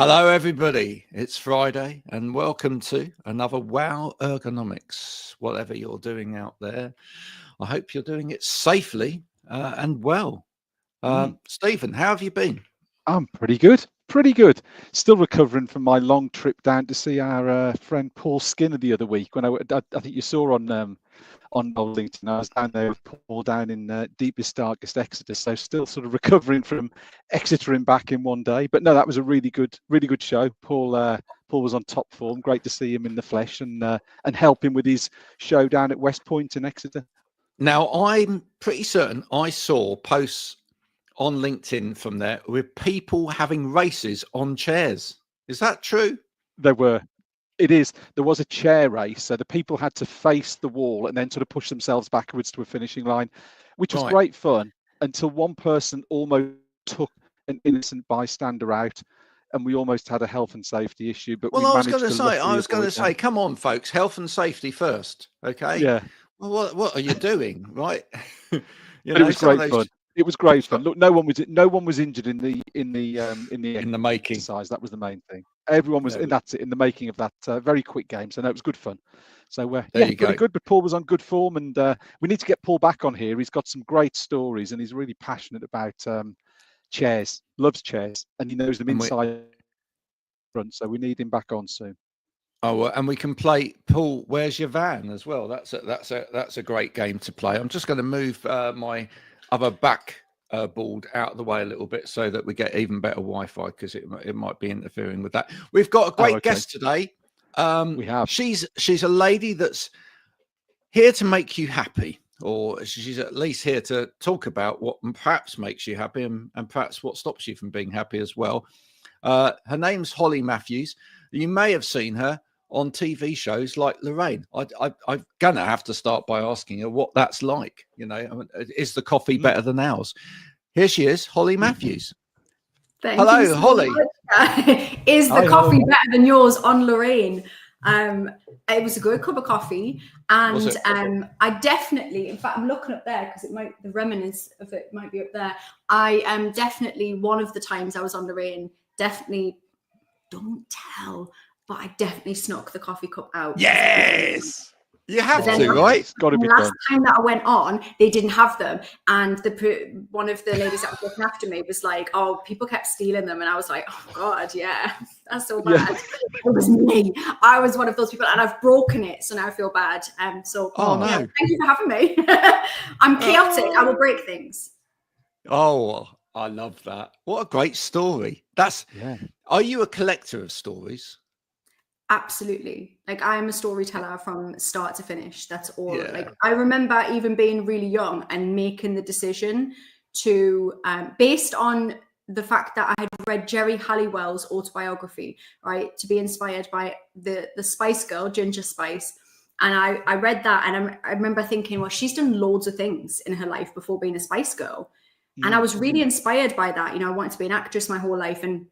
Hello, everybody. It's Friday, and welcome to another Wow Ergonomics. Whatever you're doing out there, I hope you're doing it safely and well. Stephen, how have you been? I'm pretty good. Pretty good. Still recovering from my long trip down to see our friend Paul Skinner the other week. When I think you saw on LinkedIn, I was down there with Paul down in deepest, darkest Exeter. So still sort of recovering from Exeter and back in one day. But no, that was a really good show. Paul was on top form. Great to see him in the flesh and help him with his show down at West Point in Exeter. Now, I'm pretty certain I saw posts on LinkedIn from there with people having races on chairs. Is that true? There were. It is. There was a chair race, so the people had to face the wall and then sort of push themselves backwards to a finishing line, which was great fun until one person almost took an innocent bystander out, and we almost had a health and safety issue. But well, I was going to say, come on, folks, health and safety first, okay? Yeah. Well, what are you doing, right? It was great fun. It was great fun. Look, no one was injured in the making exercise. That was the main thing. Everyone was in the making of that very quick game. So no, it was good fun. So pretty good. But Paul was on good form, and we need to get Paul back on here. He's got some great stories, and he's really passionate about chairs. Loves chairs, and he knows them inside front. So we need him back on soon. Oh, and we can play Paul, Where's Your Van as well. That's a great game to play. I'm just going to move my other board out of the way a little bit so that we get even better Wi-Fi, because it might be interfering with that. We've got a great guest today. We have. She's a lady that's here to make you happy, or she's at least here to talk about what perhaps makes you happy and perhaps what stops you from being happy as well. Her name's Holly Matthews. You may have seen her on TV shows like Lorraine. I'm gonna have to start by asking her what that's like. Is the coffee better than ours? Here she is, Holly Matthews. Hello, Holly. Is the coffee better than yours on Lorraine? It was a good cup of coffee, and I definitely, in fact, I'm looking up there because the remnants of it might be up there. I am definitely one of the times I was on Lorraine. Definitely, don't tell. But I definitely snuck the coffee cup out. Yes, you have to, right? It's got to be done. Last time that I went on, they didn't have them, and one of the ladies that was looking after me was like, "Oh, people kept stealing them," and I was like, "Oh God, yeah, that's so bad." Yeah. It was me. I was one of those people, and I've broken it, so now I feel bad. So no. Yeah, thank you for having me. I'm chaotic. I will break things. Oh, I love that. What a great story. Are you a collector of stories? Absolutely. Like, I'm a storyteller from start to finish. That's all. Yeah. Like, I remember even being really young and making the decision to, based on the fact that I had read Jerry Halliwell's autobiography, right, to be inspired by the Spice Girl, Ginger Spice. And I read that, and I remember thinking, well, she's done loads of things in her life before being a Spice Girl. Mm-hmm. And I was really inspired by that. I wanted to be an actress my whole life, and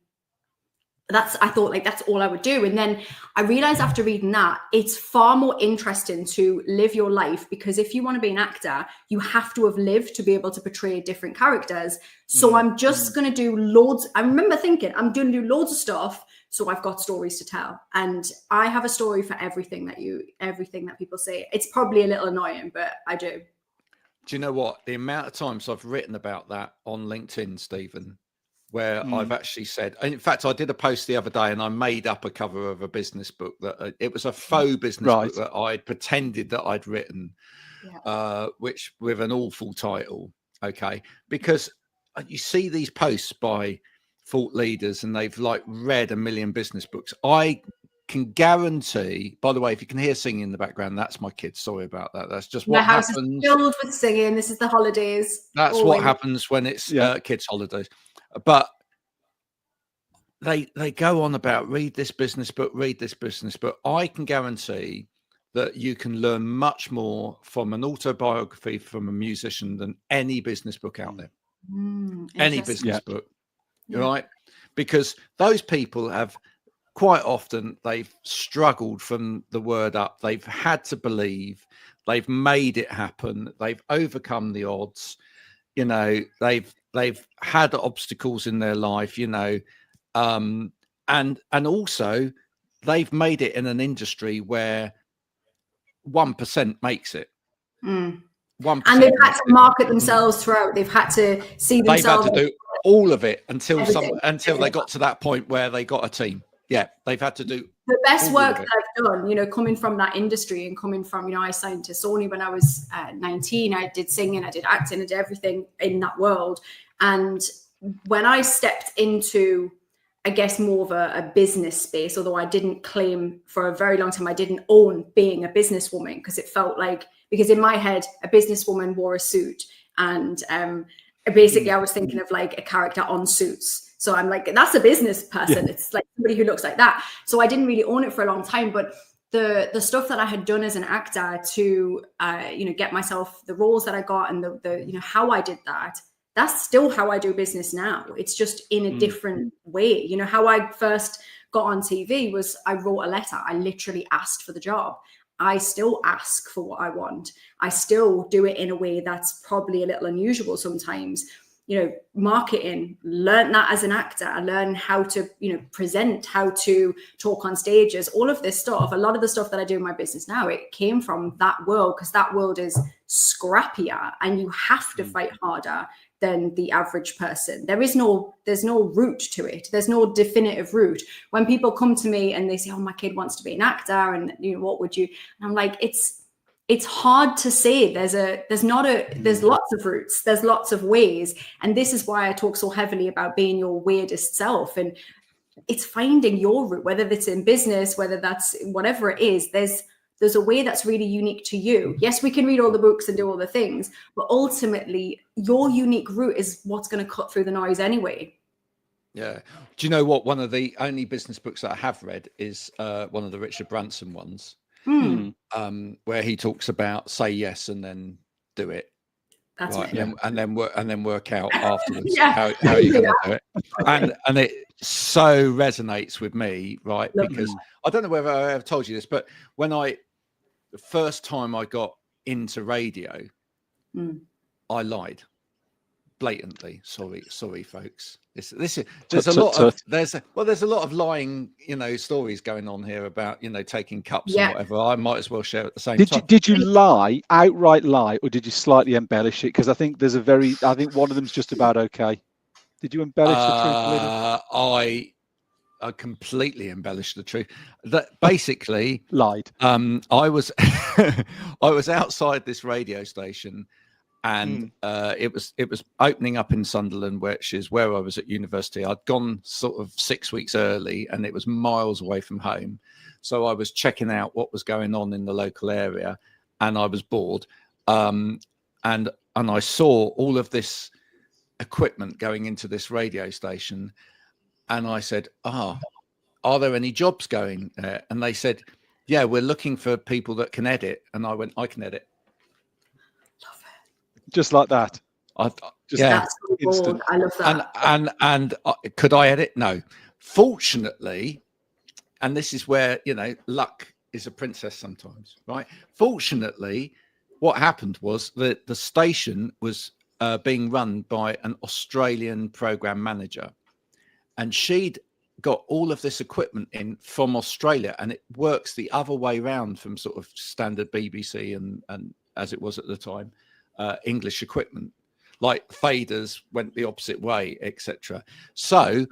I thought, like, that's all I would do. And then I realized after reading that, it's far more interesting to live your life, because if you want to be an actor, you have to have lived to be able to portray different characters. So I'm just going to do loads. I remember thinking, I'm going to do loads of stuff, so I've got stories to tell. And I have a story for everything that people say. It's probably a little annoying, but I do. Do you know what? The amount of times I've written about that on LinkedIn, Stephen, where I've actually said, in fact, I did a post the other day and I made up a cover of a business book that it was a faux business book that I'd pretended that I'd written, which with an awful title. Okay. Because you see these posts by thought leaders and they've like read a million business books. I can guarantee, by the way, if you can hear singing in the background, that's my kids. Sorry about that. That's just what happens. The house is filled with singing. This is the holidays. That's always what happens when it's kids' holidays. But they go on about read this business book. I can guarantee that you can learn much more from an autobiography from a musician than any business book out there. Any business book, right? Because those people have quite often, they've struggled from the word up. They've had to believe. They've made it happen. They've overcome the odds. They've had obstacles in their life, and and also they've made it in an industry where 1% makes it. 1%, and they've had to market themselves throughout. They've had to see themselves. They've had to do all of it until everything. they got to that point where they got a team. Yeah, they've had to do the best work that I've done, you know, coming from that industry and coming from, you know, I signed to Sony when I was 19. I did singing, I did acting, I did everything in that world. And when I stepped into, I guess, more of a business space, although I didn't claim for a very long time, I didn't own being a businesswoman, because it felt like, because in my head, a businesswoman wore a suit, and basically I was thinking of like a character on Suits. So I'm like, that's a business person. Yeah. It's like somebody who looks like that. So I didn't really own it for a long time, but the stuff that I had done as an actor to, you know, get myself the roles that I got, and the you know, how I did that, that's still how I do business now. It's just in a different way. You know, how I first got on TV was I wrote a letter. I literally asked for the job. I still ask for what I want. I still do it in a way that's probably a little unusual sometimes. You know, marketing, learn that as an actor. I learned how to, you know, present, how to talk on stages, all of this stuff. A lot of the stuff that I do in my business now, it came from that world, because that world is scrappier and you have to fight harder than the average person. There's no route to it. There's no definitive route. When people come to me and they say, oh, my kid wants to be an actor, and, you know, what would you? And I'm like, it's hard to say. There's lots of routes, there's lots of ways. And this is why I talk so heavily about being your weirdest self. And it's finding your route, whether it's in business, whether that's whatever it is, there's a way that's really unique to you. Yes, we can read all the books and do all the things, but ultimately your unique route is what's going to cut through the noise anyway. Yeah. Do you know what? One of the only business books that I have read is one of the Richard Branson ones. Where he talks about say yes and then do it. That's right, right. and then work out afterwards how you're going to do it. And it so resonates with me, right? Because I don't know whether I ever told you this, but when the first time I got into radio, I lied blatantly. Sorry, folks. There's a lot of lying, you know, stories going on here about, you know, taking cups and whatever. I might as well share at the same time. Did you lie, outright lie, or did you slightly embellish it? Because I think one of them's just about okay. Did you embellish the truth a little? I completely embellished the truth. That basically lied. I was I was outside this radio station. And it was opening up in Sunderland, which is where I was at university. I'd gone sort of 6 weeks early, and it was miles away from home. So I was checking out what was going on in the local area, and I was bored. And I saw all of this equipment going into this radio station, and I said, are there any jobs going there? And they said, yeah, we're looking for people that can edit. And I went, I can edit. Just like that. That's instant. I love that. And could I edit? No. Fortunately, and this is where, you know, luck is a princess sometimes, right? Fortunately, what happened was that the station was being run by an Australian program manager, and she'd got all of this equipment in from Australia, and it works the other way around from sort of standard BBC and as it was at the time. English equipment, like faders went the opposite way, etc. So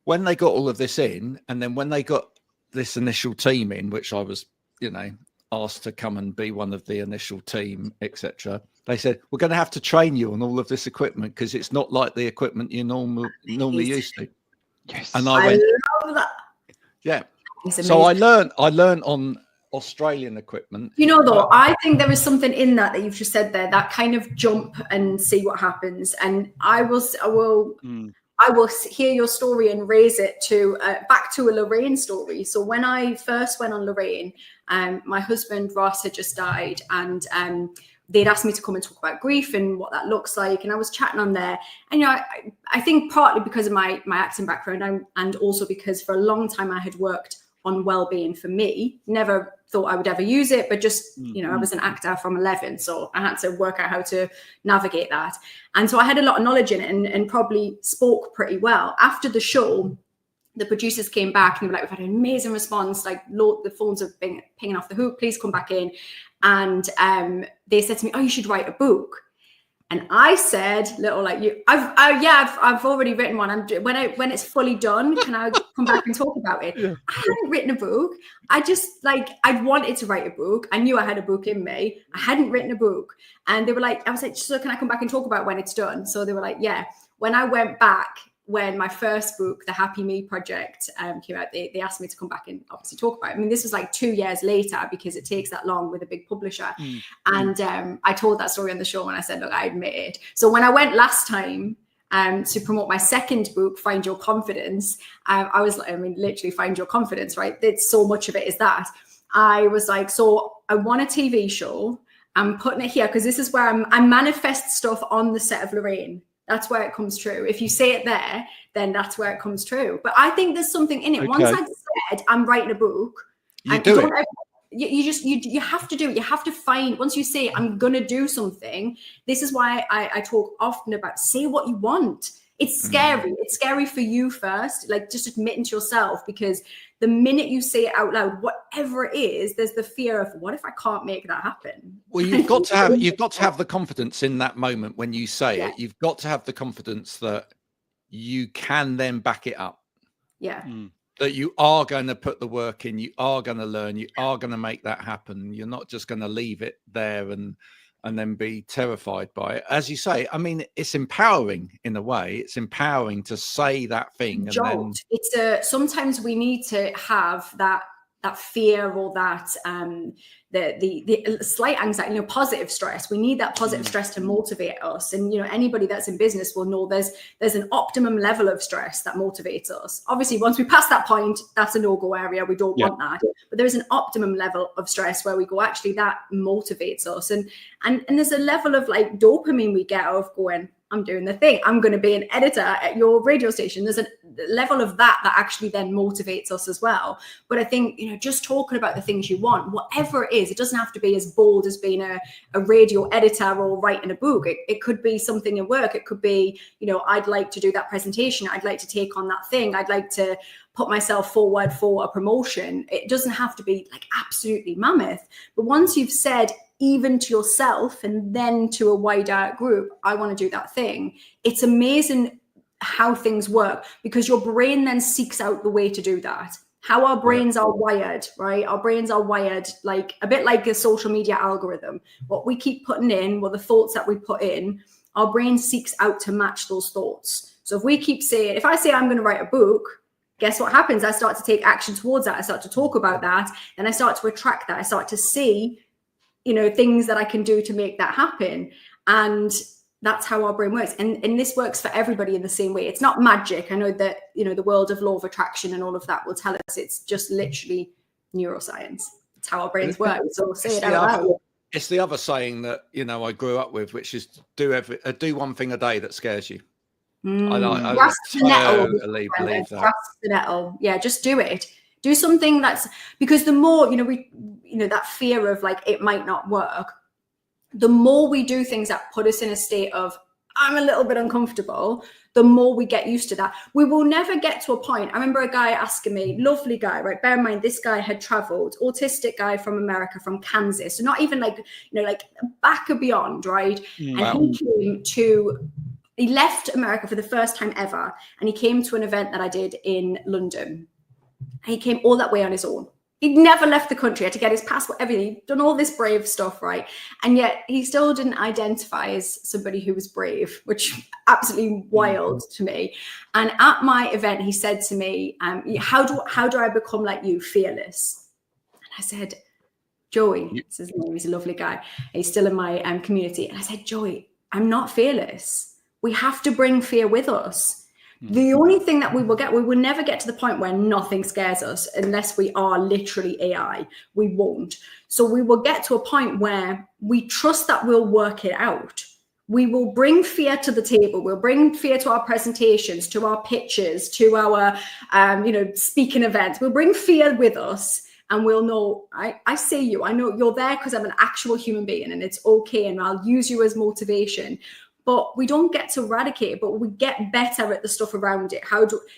when they got all of this in, and then when they got this initial team in, which I was, you know, asked to come and be one of the initial team, etc., they said, we're going to have to train you on all of this equipment because it's not like the equipment you normally used to. Yes. And I went, love that. Yeah. So I learned on Australian equipment. You know, though, I think there is something in that you've just said there, that kind of jump and see what happens. And I will hear your story and raise it to back to a Lorraine story. So when I first went on Lorraine, my husband Ross had just died, and they'd asked me to come and talk about grief and what that looks like. And I was chatting on there. And, you know, I think partly because of my acting background, and also because for a long time I had worked on Wellbeing for me. Never thought I would ever use it, but just, you know, I was an actor from 11, so I had to work out how to navigate that. And so I had a lot of knowledge in it, and probably spoke pretty well. After the show, the producers came back and they were like, we've had an amazing response. Like, the phones have been pinging off the hook. Please come back in. And they said to me, oh, you should write a book. And I said, I've already written one. When it's fully done, can I come back and talk about it? Yeah. I hadn't written a book. I just I wanted to write a book. I knew I had a book in me. I hadn't written a book. And they were like, I was like, so can I come back and talk about it when it's done? So they were like, yeah. When I went back, when my first book, The Happy Me Project, came out, they asked me to come back and obviously talk about it. I mean, this was like 2 years later because it takes that long with a big publisher. And I told that story on the show and I said, look, I admit it. So when I went last time to promote my second book, Find Your Confidence, I was like, literally Find Your Confidence, right? It's so much of it is that. I was like, so I want a TV show. I'm putting it here because this is where I manifest stuff on the set of Lorraine. That's where it comes true. If you say it there, then that's where it comes true. But I think there's something in it. Okay. Once I've said I'm writing a book, you have to do it. You have to find, once you say I'm going to do something, this is why I talk often about say what you want. It's scary. It's scary for you first, like just admitting to yourself, because the minute you say it out loud, whatever it is, there's the fear of what if I can't make that happen? Well, you've got to have the confidence in that moment when you say it. You've got to have the confidence that you can then back it up. Yeah. That you are going to put the work in, you are going to learn, you are going to make that happen. You're not just going to leave it there and then be terrified by it. As you say, I mean, it's empowering in a way. It's empowering to say that thing. And then sometimes we need to have that fear or that the slight anxiety, positive stress. We need that positive stress to motivate us. And anybody that's in business will know there's an optimum level of stress that motivates us. Obviously, once we pass that point, that's a no-go area. We don't want that. But there's an optimum level of stress where we go, actually, that motivates us. And there's a level of like dopamine we get out of going, I'm doing the thing. I'm going to be an editor at your radio station. There's a level of that actually then motivates us as well. But I think, just talking about the things you want, whatever it is, it doesn't have to be as bold as being a radio editor or writing a book. It could be something in work. It could be, I'd like to do that presentation. I'd like to take on that thing. I'd like to put myself forward for a promotion. It doesn't have to be like absolutely mammoth. But once you've said, even to yourself and then to a wider group, I want to do that thing. It's amazing how things work because your brain then seeks out the way to do that. How our brains are wired, right? Our brains are wired like a bit like a social media algorithm. What we keep putting in, the thoughts that we put in, our brain seeks out to match those thoughts. So if I say I'm going to write a book, guess what happens? I start to take action towards that. I start to talk about that and I start to attract that. I start to see things that I can do to make that happen. And that's how our brain works. And this works for everybody in the same way. It's not magic. I know that, the world of law of attraction and all of that will tell us it's just literally neuroscience. It's how our brains work. So say it out loud. It's the other saying that, I grew up with, which is do one thing a day that scares you. I grasp the nettle. Believe that. Grasp the nettle. Yeah, just do it. Do something because the more, that fear of like, it might not work, the more we do things that put us in a state of, I'm a little bit uncomfortable, the more we get used to that. We will never get to a point. I remember a guy asking me, lovely guy, right? Bear in mind, this guy had traveled, autistic guy from America, from Kansas. So not even like, like back or beyond, right? Wow. And he left America for the first time ever. And he came to an event that I did in London. He came all that way on his own. He'd never left the country, had to get his passport, everything. He'd done all this brave stuff, right? And yet he still didn't identify as somebody who was brave, which absolutely wild to me. And at my event, he said to me, how do I become like you, fearless? And I said, Joey, this is his name, he's a lovely guy. He's still in my community. And I said, Joey, I'm not fearless. We have to bring fear with us. The only thing that we will never get to the point where nothing scares us unless we are literally AI. We won't. So we will get to a point where we trust that we'll work it out. We will bring fear to the table. We'll bring fear to our presentations, to our pitches, to our, speaking events. We'll bring fear with us and we'll know, I see you. I know you're there because I'm an actual human being and it's okay. And I'll use you as motivation. but we don't get to eradicate it, but we get better at the stuff around it.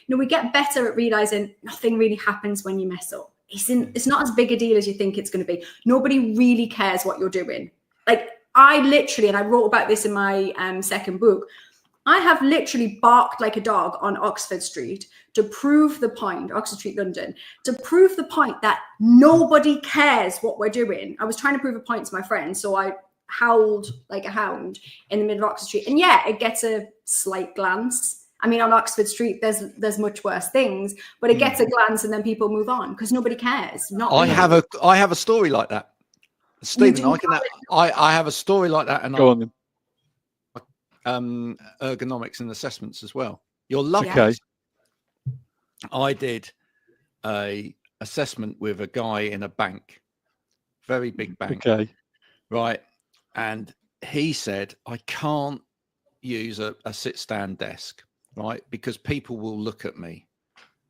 We get better at realizing nothing really happens when you mess up. It's not as big a deal as you think it's going to be. Nobody really cares what you're doing. Like, I literally, and I wrote about this in my second book, I have literally barked like a dog on Oxford Street to prove the point, Oxford Street, London, to prove the point that nobody cares what we're doing. I was trying to prove a point to my friend, so I howled like a hound in the middle of Oxford Street. And yeah, it gets a slight glance. I mean, on Oxford Street, there's much worse things, but it gets a glance and then people move on because nobody cares. I have a story like that, Stephen. I have a story like that, and go on then. Ergonomics and assessments as well. You'll love okay. this. I did a assessment with a guy in a bank, very big bank. Okay. Right. And he said, I can't use a sit-stand desk, right? Because people will look at me,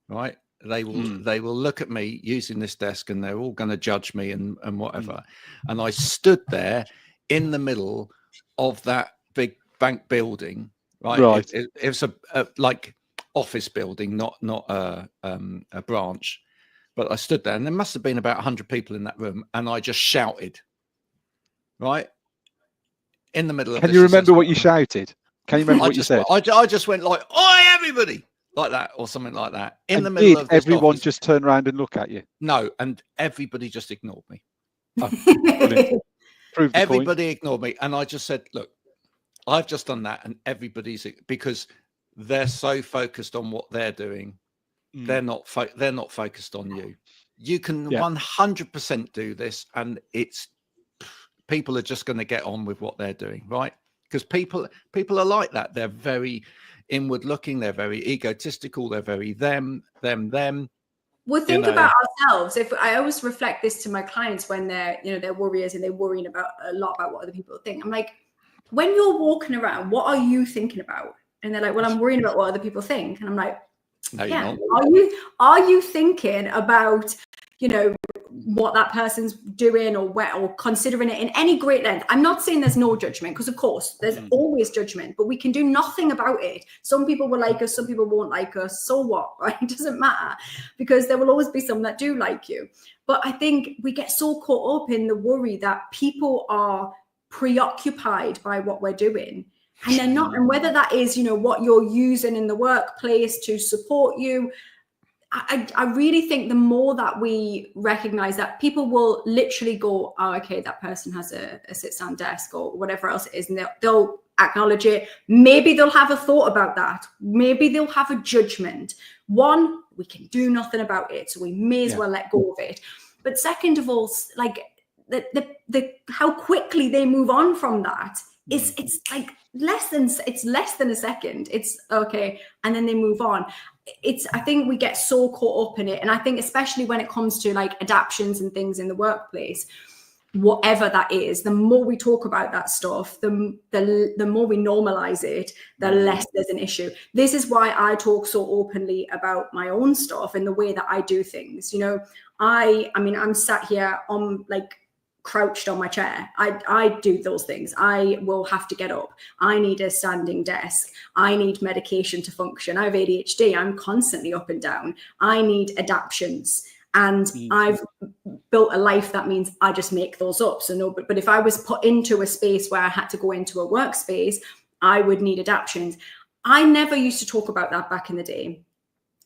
right? They will look at me using this desk and they're all going to judge me and whatever. And I stood there in the middle of that big bank building, right? It was a like office building, not a branch. But I stood there and there must have been about 100 people in that room. And I just shouted, right? In the middle of Can you remember what you shouted? Can you remember what you said? I just went like, "Oi, everybody!" like that, or something like that. In the middle of this everyone office. just turn around and look at you? No, and everybody just ignored me. Everybody ignored me, and I just said, "Look, I've just done that," and everybody's because they're so focused on what they're doing, they're not focused on you. You can 100% do this, and people are just going to get on with what they're doing, right? Because people are like that. They're very inward looking. They're very egotistical. They're very them. Well, think about ourselves. If I always reflect this to my clients when they're warriors and they're worrying about a lot about what other people think. I'm like, when you're walking around, what are you thinking about? And they're like, well, I'm worrying about what other people think. And I'm like, no, yeah, you're not. Are you thinking about, what that person's doing or considering it in any great length? I'm not saying there's no judgment, because of course there's always judgment, but we can do nothing about it. Some people will like us, some people won't like us. So what, right? It doesn't matter, because there will always be some that do like you. But I think we get so caught up in the worry that people are preoccupied by what we're doing. And they're not. And whether that is, what you're using in the workplace to support you, I really think the more that we recognize that people will literally go, oh, okay, that person has a sit-stand desk or whatever else it is, and they'll acknowledge it. Maybe they'll have a thought about that. Maybe they'll have a judgment. One, we can do nothing about it, so we may as well let go of it. But second of all, like the how quickly they move on from that. It's like less than a second. It's okay, and then they move on. I think we get so caught up in it, and I think especially when it comes to like adaptations and things in the workplace, whatever that is, the more we talk about that stuff, the more we normalize it, the less there's an issue. This is why I talk so openly about my own stuff and the way that I do things. I mean, I'm sat here on like crouched on my chair. I do those things. I will have to get up. I need a standing desk. I need medication to function. I have ADHD. I'm constantly up and down. I need adaptations. And I've built a life that means I just make those up. So no, but if I was put into a space where I had to go into a workspace, I would need adaptations. I never used to talk about that back in the day,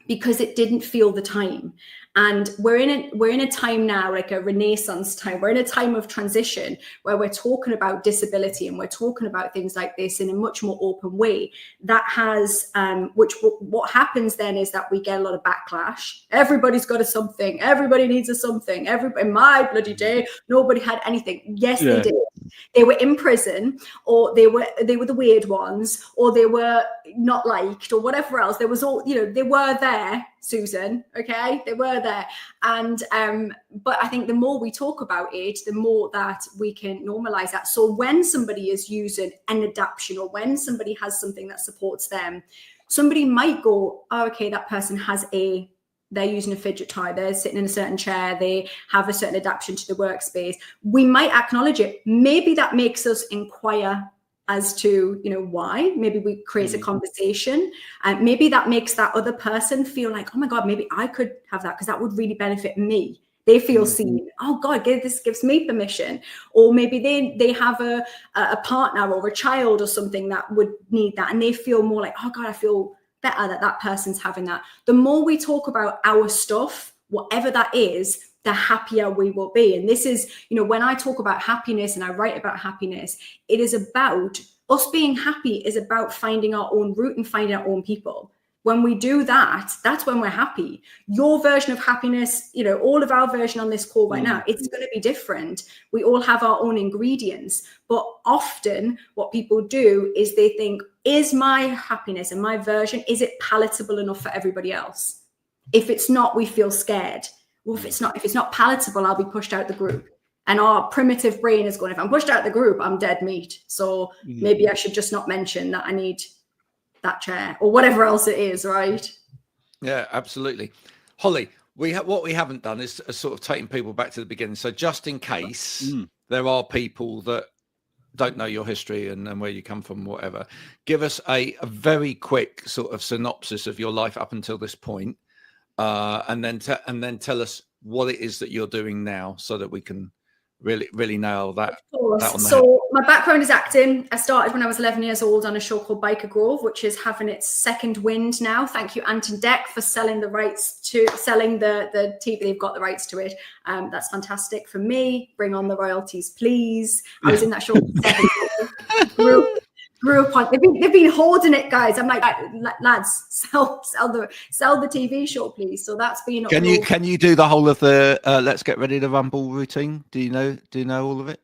because it didn't feel the time. And we're in a time now, like a renaissance time. We're in a time of transition where we're talking about disability and we're talking about things like this in a much more open way. That has, what happens then is that we get a lot of backlash. Everybody's got a something. Everybody needs a something. In my bloody day, nobody had anything. Yes, they did. They were in prison, or they were the weird ones, or they were not liked, or whatever else. There was all, they were there, Susan. Okay, they were there. And but I think the more we talk about it, the more that we can normalize that. So when somebody is using an adaptation, or when somebody has something that supports them, somebody might go, oh, okay, that person they're using a fidget toy, they're sitting in a certain chair, they have a certain adaptation to the workspace. We might acknowledge it. Maybe that makes us inquire as to, you know, why. Maybe we create a conversation, and maybe that makes that other person feel like, oh my God, maybe I could have that because that would really benefit me. They feel seen. Oh God, this gives me permission. Or maybe they have a partner or a child or something that would need that, and they feel more like, oh God, I feel better that person's having that. The more we talk about our stuff, whatever that is, the happier we will be. And this is, you know, when I talk about happiness and I write about happiness, it is about us being happy, is about finding our own route and finding our own people. When we do that, that's when we're happy. Your version of happiness, you know, all of our version on this call right now, it's going to be different. We all have our own ingredients. But often what people do is they think, is my happiness and my version, is it palatable enough for everybody else? If it's not, we feel scared. Well, if it's not palatable, I'll be pushed out the group. And our primitive brain is going, if I'm pushed out the group, I'm dead meat. So maybe I should just not mention that I need that chair or whatever else it is, right? Yeah, absolutely. Holly, what we haven't done is sort of taking people back to the beginning. So just in case there are people that don't know your history and where you come from, whatever, give us a very quick sort of synopsis of your life up until this point, and then tell us what it is that you're doing now, so that we can really nail that. Of course. So my background is acting. I started when I was 11 years old on a show called Biker Grove, which is having its second wind now. Thank you, Anton Deck, for selling the TV. They've got the rights to it. That's fantastic for me. Bring on the royalties, please. I was in that show for 7 years. Grew up on. They've been hoarding it, guys. I'm like, lads, sell the TV show, please. So that's been. Can you do the whole of the Let's Get Ready to Rumble routine? Do you know all of it?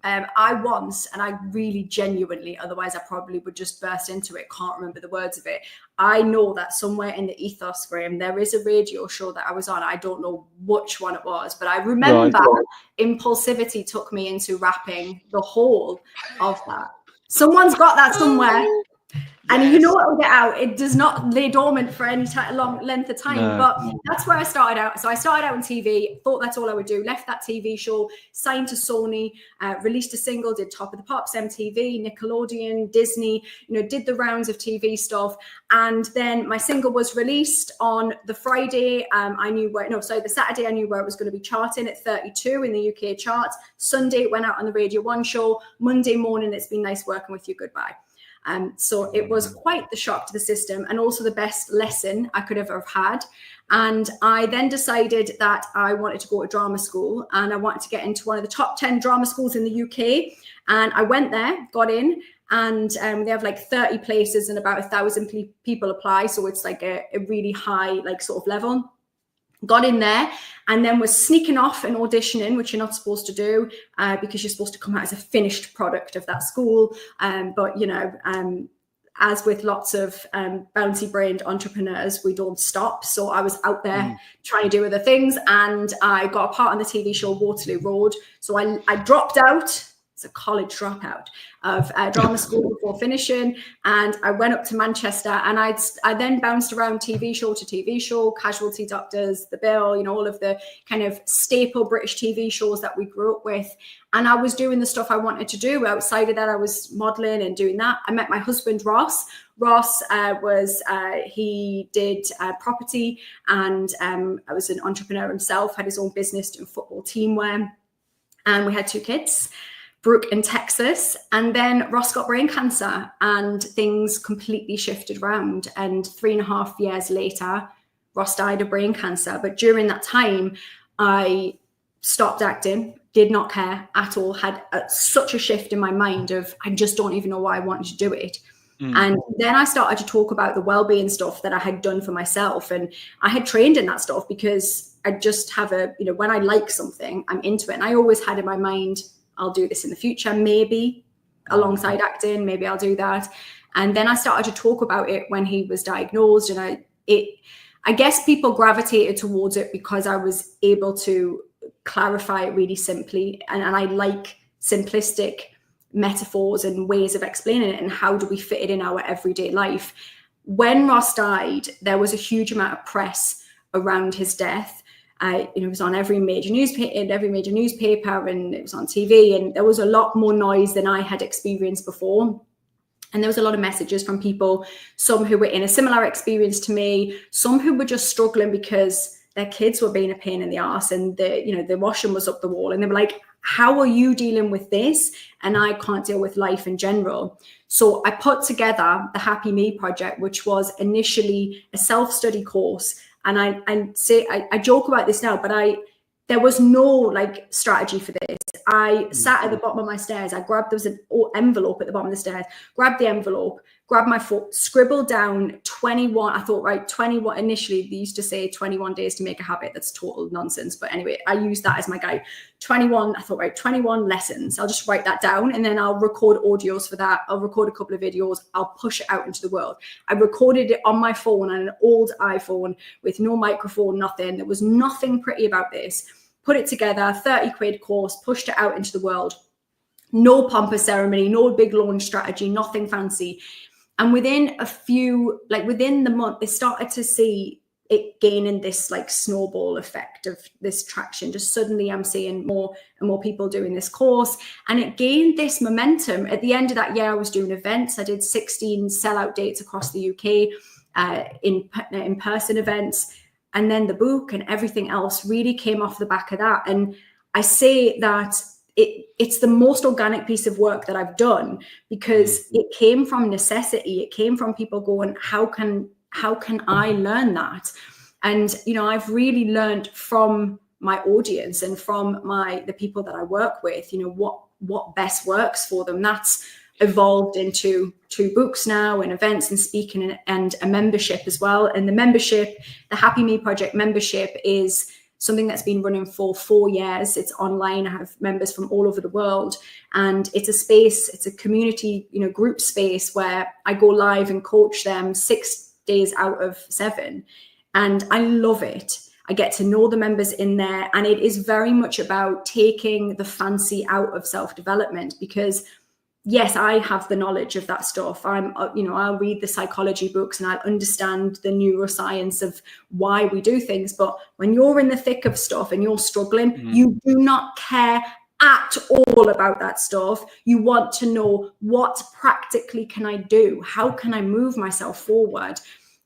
I once, and I really genuinely, otherwise I probably would just burst into it, can't remember the words of it. I know that somewhere in the ethos, Graham, there is a radio show that I was on. I don't know which one it was, but I remember impulsivity took me into rapping the whole of that. Someone's got that somewhere. And you know it'll get out. It does not lay dormant for any long length of time. But that's where I started out. So I started out on TV, thought that's all I would do. Left that TV show, signed to Sony, released a single, did Top of the Pops, MTV, Nickelodeon, Disney, you know, did the rounds of TV stuff. And then my single was released on the Friday. The Saturday I knew where it was going to be charting at 32 in the UK charts. Sunday it went out on the Radio 1 show. Monday morning, it's been nice working with you. Goodbye. So it was quite the shock to the system, and also the best lesson I could ever have had. And I then decided that I wanted to go to drama school, and I wanted to get into one of the top 10 drama schools in the UK. And I went there, got in, and they have like 30 places and about 1,000 people apply. So it's like a really high, like sort of level. Got in there and then was sneaking off and auditioning, which you're not supposed to do because you're supposed to come out as a finished product of that school. But, you know, as with lots of bouncy brained entrepreneurs, we don't stop. So I was out there trying to do other things, and I got a part on the TV show Waterloo Road. So I dropped out. It's a college dropout of drama school before finishing, and I went up to Manchester, and I then bounced around TV show to TV show, Casualty, Doctors, The Bill, you know, all of the kind of staple British TV shows that we grew up with. And I was doing the stuff I wanted to do. Outside of that, I was modeling and doing that. I met my husband, Ross. Ross he did property, and I was an entrepreneur himself, had his own business doing football teamwear, and we had 2 kids. Brooke in Texas. And then Ross got brain cancer, and things completely shifted around. And 3.5 years later, Ross died of brain cancer. But during that time, I stopped acting, did not care at all, had such a shift in my mind of, I just don't even know why I wanted to do it. And then I started to talk about the wellbeing stuff that I had done for myself. And I had trained in that stuff because I just have when I like something, I'm into it. And I always had in my mind, I'll do this in the future, maybe alongside acting, maybe I'll do that. And then I started to talk about it when he was diagnosed. And I guess people gravitated towards it because I was able to clarify it really simply. And I like simplistic metaphors and ways of explaining it, and how do we fit it in our everyday life. When Ross died, there was a huge amount of press around his death. It was on every major newspaper, and it was on TV, and there was a lot more noise than I had experienced before. And there was a lot of messages from people, some who were in a similar experience to me, some who were just struggling because their kids were being a pain in the arse, and the washing was up the wall, and they were like, how are you dealing with this? And I can't deal with life in general. So I put together the Happy Me Project, which was initially a self-study course. And I joke about this now, but there was no like strategy for this. I sat at the bottom of my stairs. There was an envelope at the bottom of the stairs, grabbed the envelope, grabbed my foot, scribbled down 21. I thought, right, 21. Initially, they used to say 21 days to make a habit. That's total nonsense. But anyway, I used that as my guide. 21. I thought, right, 21 lessons. I'll just write that down, and then I'll record audios for that. I'll record a couple of videos. I'll push it out into the world. I recorded it on my phone, on an old iPhone with no microphone, nothing. There was nothing pretty about this. Put it together, 30 quid course, pushed it out into the world. No pompous ceremony, no big launch strategy, nothing fancy. And within the month, they started to see it gaining this like snowball effect of this traction. Just suddenly I'm seeing more and more people doing this course, and it gained this momentum. At the end of that year, I was doing events. I did 16 sellout dates across the UK, in-person events. And then the book and everything else really came off the back of that. And I say that it's the most organic piece of work that I've done, because it came from necessity. It came from people going, how can I learn that? And, I've really learned from my audience and from the people that I work with, what best works for them. That's evolved into 2 books now, and events and speaking, and a membership as well. And the membership, the Happy Me Project membership, is something that's been running for 4 years. It's online. I have members from all over the world, and it's a space, it's a community, group space where I go live and coach them 6 days out of 7. And I love it. I get to know the members in there, and it is very much about taking the fancy out of self-development, because yes, I have the knowledge of that stuff. I'll read the psychology books and I'll understand the neuroscience of why we do things. But when you're in the thick of stuff and you're struggling, you do not care at all about that stuff. You want to know, what practically can I do? How can I move myself forward?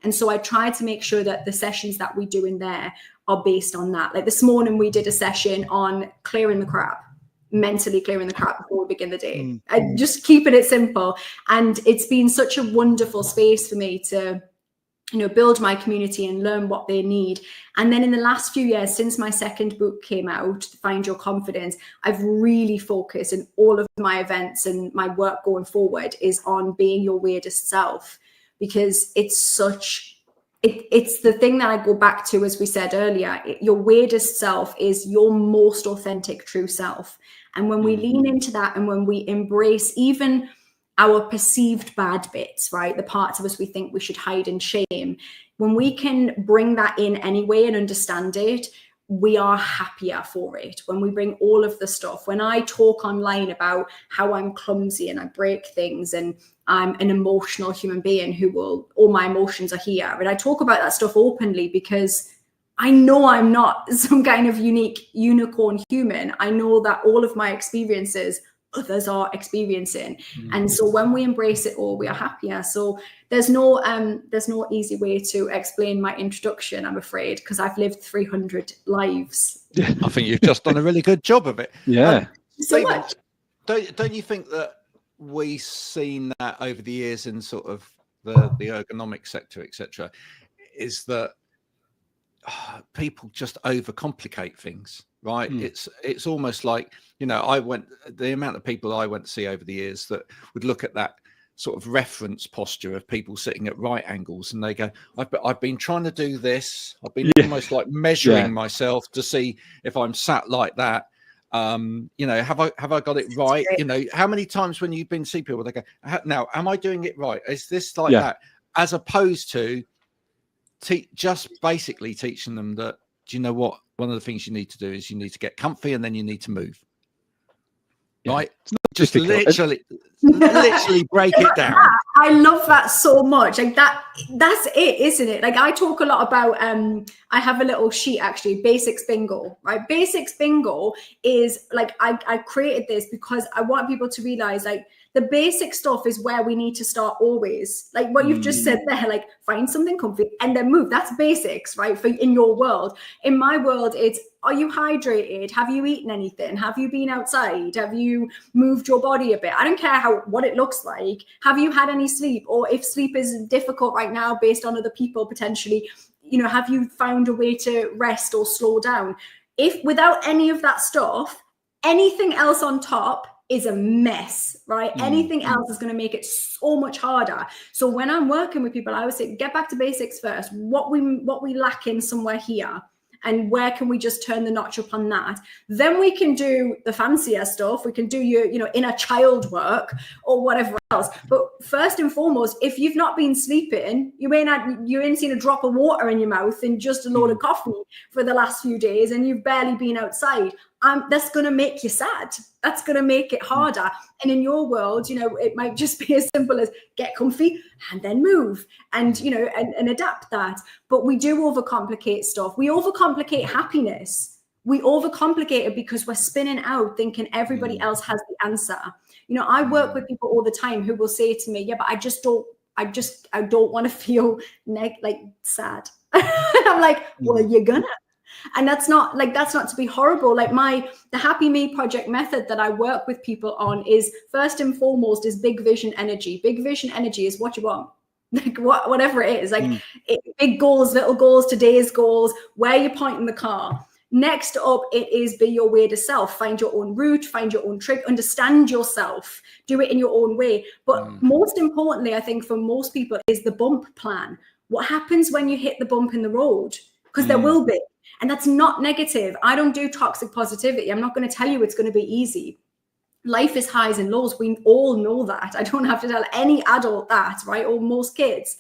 And so I try to make sure that the sessions that we do in there are based on that. Like this morning, we did a session on clearing the crap. Mentally clearing the crap before we begin the day. And just keeping it simple. And it's been such a wonderful space for me to, build my community and learn what they need. And then in the last few years, since my second book came out, Find Your Confidence, I've really focused, and all of my events and my work going forward is on being your weirdest self, because it's the thing that I go back to, as we said earlier. Your weirdest self is your most authentic, true self. And when we lean into that, and when we embrace even our perceived bad bits, right, the parts of us we think we should hide in shame, when we can bring that in anyway and understand it, we are happier for it. When we bring all of the stuff, when I talk online about how I'm clumsy and I break things, and I'm an emotional human being all my emotions are here, and I talk about that stuff openly, because I know I'm not some kind of unique unicorn human. I know that all of my experiences, others are experiencing. And so when we embrace it all, we are happier. So there's no easy way to explain my introduction, I'm afraid, because I've lived 300 lives. I think you've just done a really good job of it. Yeah. So much. Don't you think that we've seen that over the years in sort of the ergonomic sector, etc., is that people just overcomplicate things, right? It's almost like, the amount of people I went to see over the years that would look at that sort of reference posture of people sitting at right angles, and they go, I've been trying to do this. I've been almost like measuring myself to see if I'm sat like that. Have I got it right? How many times when you've been to see people, they go, now, am I doing it right? Is this like that? As opposed to just basically teaching them that, do you know what? One of the things you need to do is you need to get comfy, and then you need to move. right? It's not Just difficult. literally break it down. I love that so much. Like that's it, isn't it? Like I talk a lot about I have a little sheet actually, basics bingo, right? Basics bingo is like I created this because I want people to realize like the basic stuff is where we need to start always. Like what you've just said there, like find something comfy and then move. That's basics, right? For in your world. In my world, it's are you hydrated? Have you eaten anything? Have you been outside? Have you moved your body a bit? I don't care what it looks like. Have you had any sleep? Or if sleep is difficult right now based on other people potentially, you know, have you found a way to rest or slow down? If without any of that stuff, anything else on top is a mess, right? Anything else is going to make it so much harder. So when I'm working with people, I would say, get back to basics first. What we lack in somewhere here, and where can we just turn the notch up on that? Then we can do the fancier stuff. We can do your, you know, inner child work or whatever else. But first and foremost, if you've not been sleeping, you ain't seen a drop of water in your mouth and just a load of coffee for the last few days, and you've barely been outside. That's going to make you sad. That's going to make it harder. And in your world, you know, it might just be as simple as get comfy and then move and, you know, and adapt that. But we do overcomplicate stuff. We overcomplicate happiness. We overcomplicate it because we're spinning out thinking everybody else has the answer. You know, I work with people all the time who will say to me, yeah, but I don't want to feel like sad. I'm like, well, you're gonna. And that's not to be horrible. Like the Happy Me project method that I work with people on is first and foremost is big vision energy. Big vision energy is what you want. Like whatever it is, like big goals, little goals, today's goals, where you're pointing the car. Next up, it is be your weirdest self. Find your own route, find your own trick, understand yourself, do it in your own way. But most importantly, I think for most people is the bump plan. What happens when you hit the bump in the road? Because there will be. And that's not negative. I don't do toxic positivity. I'm not going to tell you it's going to be easy. Life is highs and lows. We all know that. I don't have to tell any adult that, right? Or most kids.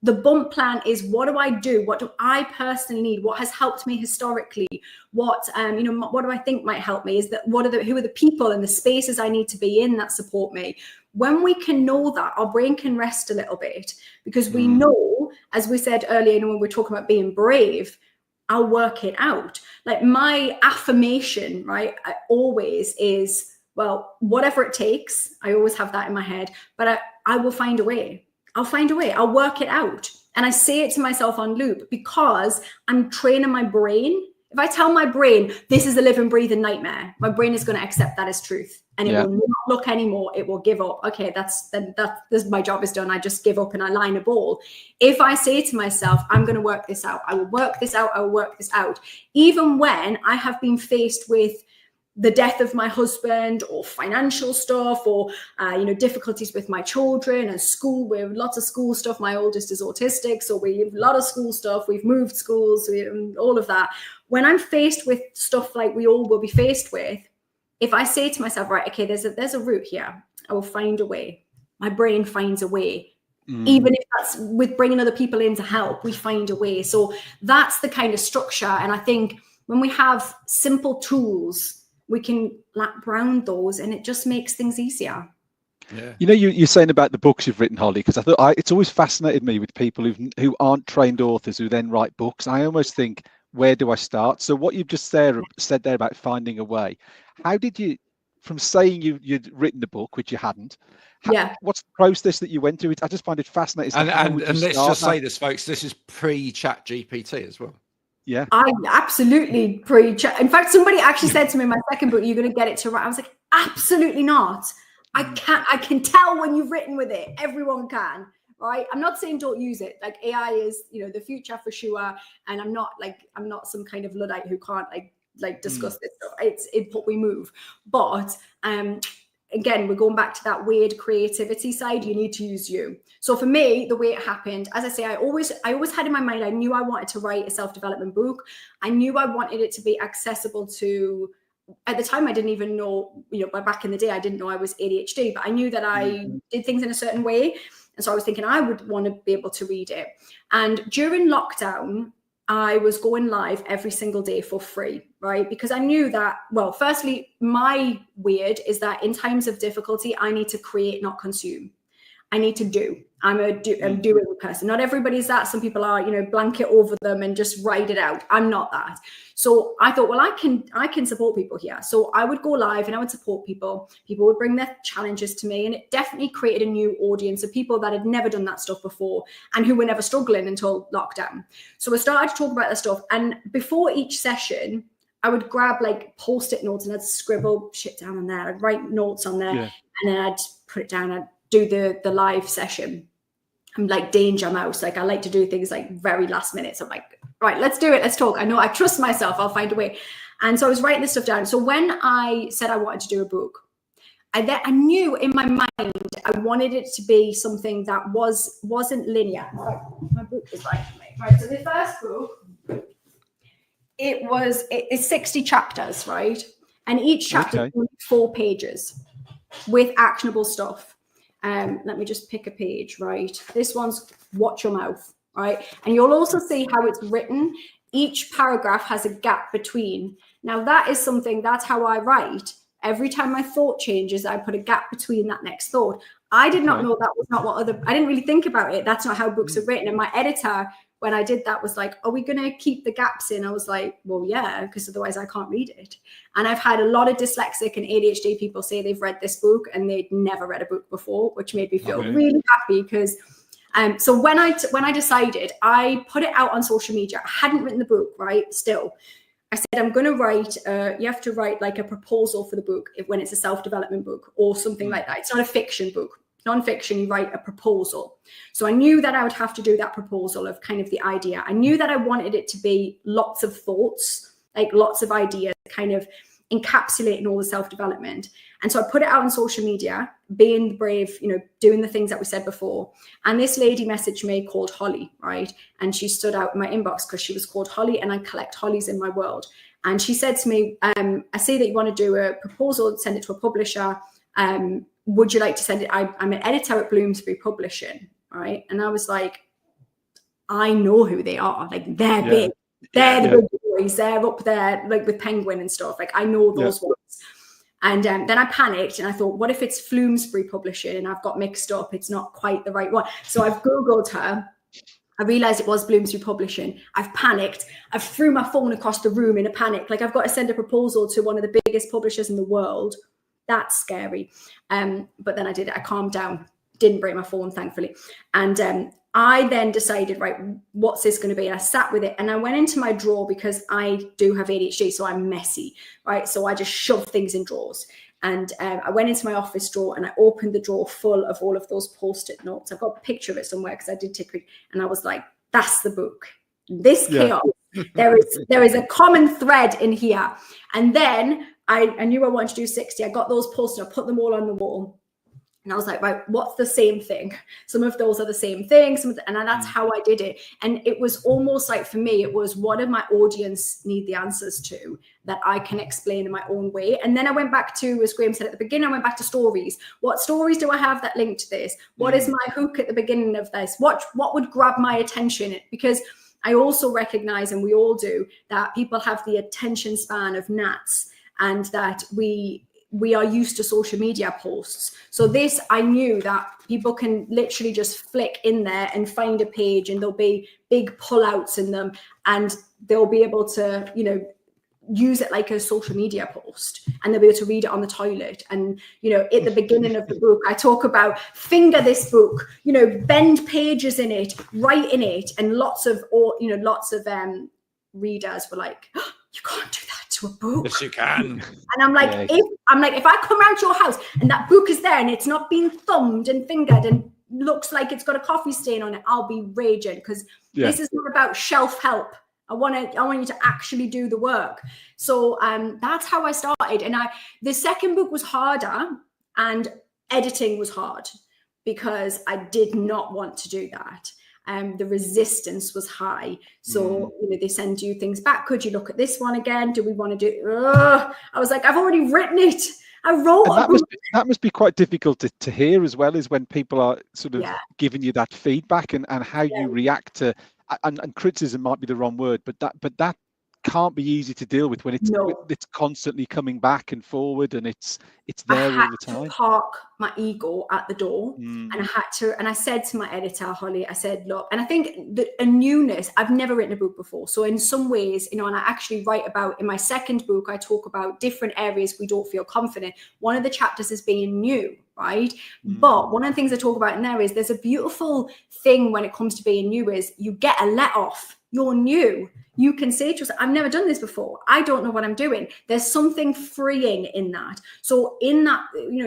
The bump plan is what do I do? What do I personally need? What has helped me historically? What what do I think might help me? Is that who are the people and the spaces I need to be in that support me? When we can know that, our brain can rest a little bit because we know, as we said earlier, when we're talking about being brave, I'll work it out. Like my affirmation, right, always is, well, whatever it takes. I always have that in my head, but I will find a way. I'll find a way. I'll work it out. And I say it to myself on loop because I'm training my brain. If I tell my brain, this is a living, breathing nightmare, my brain is going to accept that as truth. And it will not look anymore. It will give up. Okay, that's my job is done. I just give up and I lie in a ball. If I say to myself, I'm going to work this out. I will work this out. I will work this out. Even when I have been faced with the death of my husband or financial stuff or, difficulties with my children and school. We have lots of school stuff. My oldest is autistic. So we have a lot of school stuff. We've moved schools, all of that. When I'm faced with stuff like we all will be faced with, if I say to myself, right, okay, there's a route here, I will find a way. My brain finds a way. Even if that's with bringing other people in to help, we find a way. So that's the kind of structure. And I think when we have simple tools, we can ground those and it just makes things easier. Yeah. You know, you're saying about the books you've written, Holly, because I thought it's always fascinated me with people who aren't trained authors who then write books. I almost think, where do I start? So what you've just said there about finding a way, how did you, from saying you'd written the book, which you hadn't, what's the process that you went through? I just find it fascinating. And let's just say this, folks, this is pre-chat GPT as well. Yeah, I absolutely preach. In fact, somebody actually said to me, my second book, you're going to get it to write. I was like, absolutely not. I can tell when you've written with it. Everyone can, right? I'm not saying don't use it. Like AI is, the future for sure. And I'm not some kind of Luddite who can't like discuss this stuff. It's what we move. But again, we're going back to that weird creativity side. You need to use you. So for me, the way it happened, as I say, I always had in my mind, I knew I wanted to write a self-development book. I knew I wanted it to be accessible to, at the time, I didn't even know, back in the day, I didn't know I was ADHD, but I knew that I did things in a certain way. And so I was thinking I would want to be able to read it. And during lockdown, I was going live every single day for free, right? Because I knew that, well, firstly, my weird is that in times of difficulty, I need to create, not consume. I need to do. I'm a doing person. Not everybody's that. Some people are, blanket over them and just ride it out. I'm not that. So I thought, well, I can support people here. So I would go live and I would support people. People would bring their challenges to me, and it definitely created a new audience of people that had never done that stuff before and who were never struggling until lockdown. So I started to talk about that stuff. And before each session, I would grab like Post-it notes and I'd scribble shit down on there. I'd write notes on there, and then I'd put it down. I'd do the live session. I'm like danger mouse. Like I like to do things like very last minute. So I'm like, right, let's do it. Let's talk. I know I trust myself. I'll find a way. And so I was writing this stuff down. So when I said I wanted to do a book, I knew in my mind, I wanted it to be something that wasn't linear. Right, my book is right for me. Right. So the first book, it's 60 chapters, right? And each chapter is 4 pages with actionable stuff. Let me just pick a page, right? This one's watch your mouth, right? And you'll also see how it's written. Each paragraph has a gap between. Now that is something, that's how I write. Every time my thought changes, I put a gap between that next thought. I did not know that was not what I didn't really think about it. That's not how books are written. And my editor, when I did that, was like, are we going to keep the gaps in? I was like, well, yeah, because otherwise I can't read it. And I've had a lot of dyslexic and ADHD people say they've read this book and they'd never read a book before, which made me feel really happy because so when I decided, I put it out on social media. I hadn't written the book, right? Still, I said, I'm going to write, you have to write like a proposal for the book when it's a self-development book or something like that. It's not a fiction book. Non-fiction, you write a proposal. So I knew that I would have to do that proposal of kind of the idea. I knew that I wanted it to be lots of thoughts, like lots of ideas, kind of encapsulating all the self-development. And so I put it out on social media, being brave, doing the things that we said before. And this lady messaged me called Holly, right? And she stood out in my inbox because she was called Holly, and I collect Hollies in my world. And she said to me, I see that you want to do a proposal, send it to a publisher. Would you like to send it? I'm an editor at Bloomsbury Publishing, right? And I was like, I know who they are. Like they're big. They're the big boys. They're up there, like with Penguin and stuff. Like I know those ones. And then I panicked and I thought, what if it's Bloomsbury Publishing and I've got mixed up? It's not quite the right one. So I've Googled her. I realized it was Bloomsbury Publishing. I've panicked. I threw my phone across the room in a panic. Like I've got to send a proposal to one of the biggest publishers in the world. That's scary. But then I did it. I calmed down, didn't break my phone, thankfully. And I then decided, right, what's this going to be? And I sat with it and I went into my drawer because I do have ADHD, so I'm messy, right? So I just shove things in drawers. And I went into my office drawer and I opened the drawer full of all of those Post-it notes. I've got a picture of it somewhere because I did take it. And I was like, that's the book. This chaos. There is a common thread in here. And then I knew I wanted to do 60. I got those Post-it, I put them all on the wall. And I was like, right, what's the same thing? Some of those are the same thing. And that's how I did it. And it was almost like, for me, it was, what did my audience need the answers to that I can explain in my own way? And then I went back to, as Graham said at the beginning, I went back to stories. What stories do I have that link to this? What is my hook at the beginning of this? What would grab my attention? Because I also recognize, and we all do, that people have the attention span of gnats, and that we are used to social media posts. So this, I knew that people can literally just flick in there and find a page and there'll be big pullouts in them and they'll be able to, use it like a social media post, and they'll be able to read it on the toilet. And, at the beginning of the book, I talk about finger this book, bend pages in it, write in it. And lots of readers were like, oh, you can't do that to a book. Yes, you can. And I'm like, if I come around to your house and that book is there and it's not being thumbed and fingered and looks like it's got a coffee stain on it, I'll be raging, because this is not about shelf help. I want you to actually do the work. So that's how I started. And the second book was harder, and editing was hard because I did not want to do that. The resistance was high. So, they send you things back. Could you look at this one again? Do we want to do? I was like, I've already written it. I wrote that must be quite difficult to hear, as well as when people are sort of giving you that feedback and how you react to and criticism might be the wrong word, but that can't be easy to deal with when it's constantly coming back and forward, and it's there all the time. I had to park my ego at the door, and I said to my editor, Holly, I said, look, and I think that a newness, I've never written a book before. So in some ways, and I actually write about, in my second book, I talk about different areas we don't feel confident. One of the chapters is being new, right? But one of the things I talk about in there is there's a beautiful thing when it comes to being new is you get a let off. You're new. You can say to yourself, I've never done this before. I don't know what I'm doing. There's something freeing in that. So in that,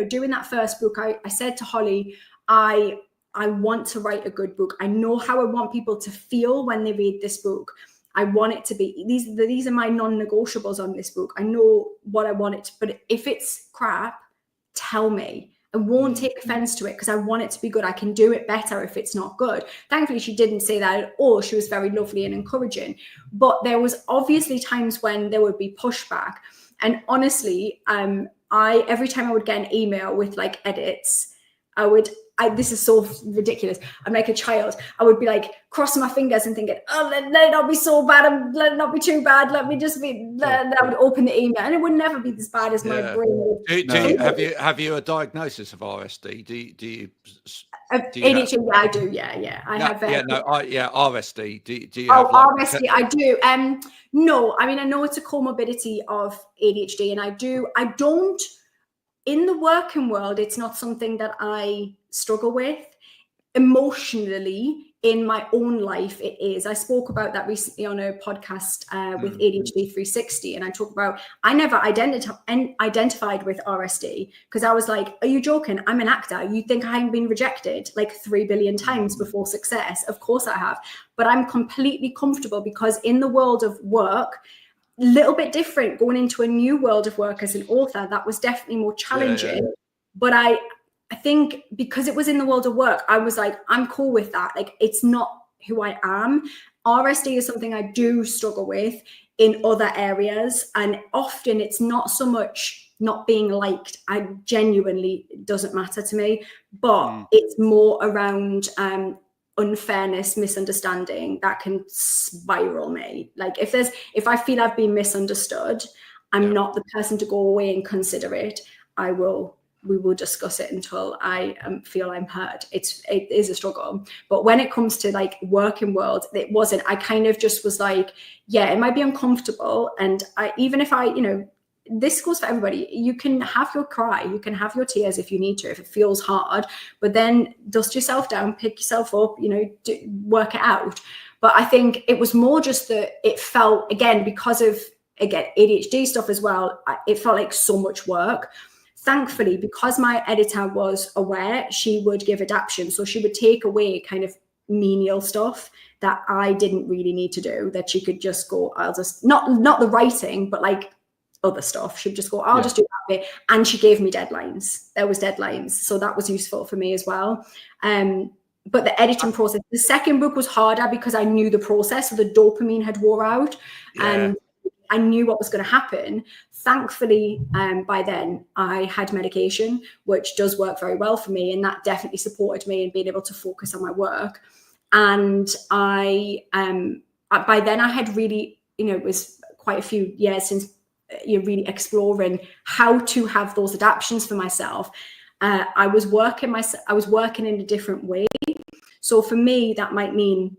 doing that first book, I said to Holly, I want to write a good book. I know how I want people to feel when they read this book. I want it to be, these are my non-negotiables on this book. I know what I want it to, but if it's crap, tell me. I won't take offense to it because I want it to be good. I can do it better if it's not good. Thankfully, she didn't say that at all. She was very lovely and encouraging. But there was obviously times when there would be pushback. And honestly, every time I would get an email with like edits, this is so ridiculous. I'm like a child. I would be like crossing my fingers and thinking, oh, let it not be so bad. Let it not be too bad. Let me just be, and I would open the email and it would never be as bad as my brain. Have you a diagnosis of RSD? Do you ADHD? Yeah, I do. Yeah. I have. RSD. Do you have RSD? I do. No, I mean, I know it's a comorbidity of ADHD, and I don't, in the working world, it's not something that I struggle with. Emotionally, in my own life, it is. I spoke about that recently on a podcast with ADHD 360, and I talk about, I never identified with RSD because I was like, are you joking? I'm an actor. You think I haven't been rejected like 3 billion times before success? Of course I have. But I'm completely comfortable because in the world of work, little bit different going into a new world of work as an author, that was definitely more challenging. But I think because it was in the world of work, I was like, I'm cool with that. Like, it's not who I am. RSD is something I do struggle with in other areas. And often it's not so much not being liked. I genuinely, it doesn't matter to me, but it's more around unfairness, misunderstanding that can spiral me. Like if I feel I've been misunderstood, I'm not the person to go away and consider it. We will discuss it until I feel I'm heard. It is a struggle. But when it comes to like working world, it wasn't. I kind of just was like, yeah, it might be uncomfortable. And even if this goes for everybody. You can have your cry, you can have your tears if you need to, if it feels hard, but then dust yourself down, pick yourself up, work it out. But I think it was more just that it felt, again, because of, ADHD stuff as well, it felt like so much work. Thankfully, because my editor was aware, she would give adaptations. So she would take away kind of menial stuff that I didn't really need to do, that she could just go, I'll just, not the writing, but like other stuff. She'd just go, I'll just do that bit. And she gave me deadlines. There was deadlines. So that was useful for me as well. But the editing process, the second book was harder because I knew the process. So the dopamine had wore out and I knew what was going to happen. Thankfully, by then I had medication, which does work very well for me. And that definitely supported me in being able to focus on my work. And by then I had really, it was quite a few years since you're really exploring how to have those adaptations for myself. I was working in a different way. So for me, that might mean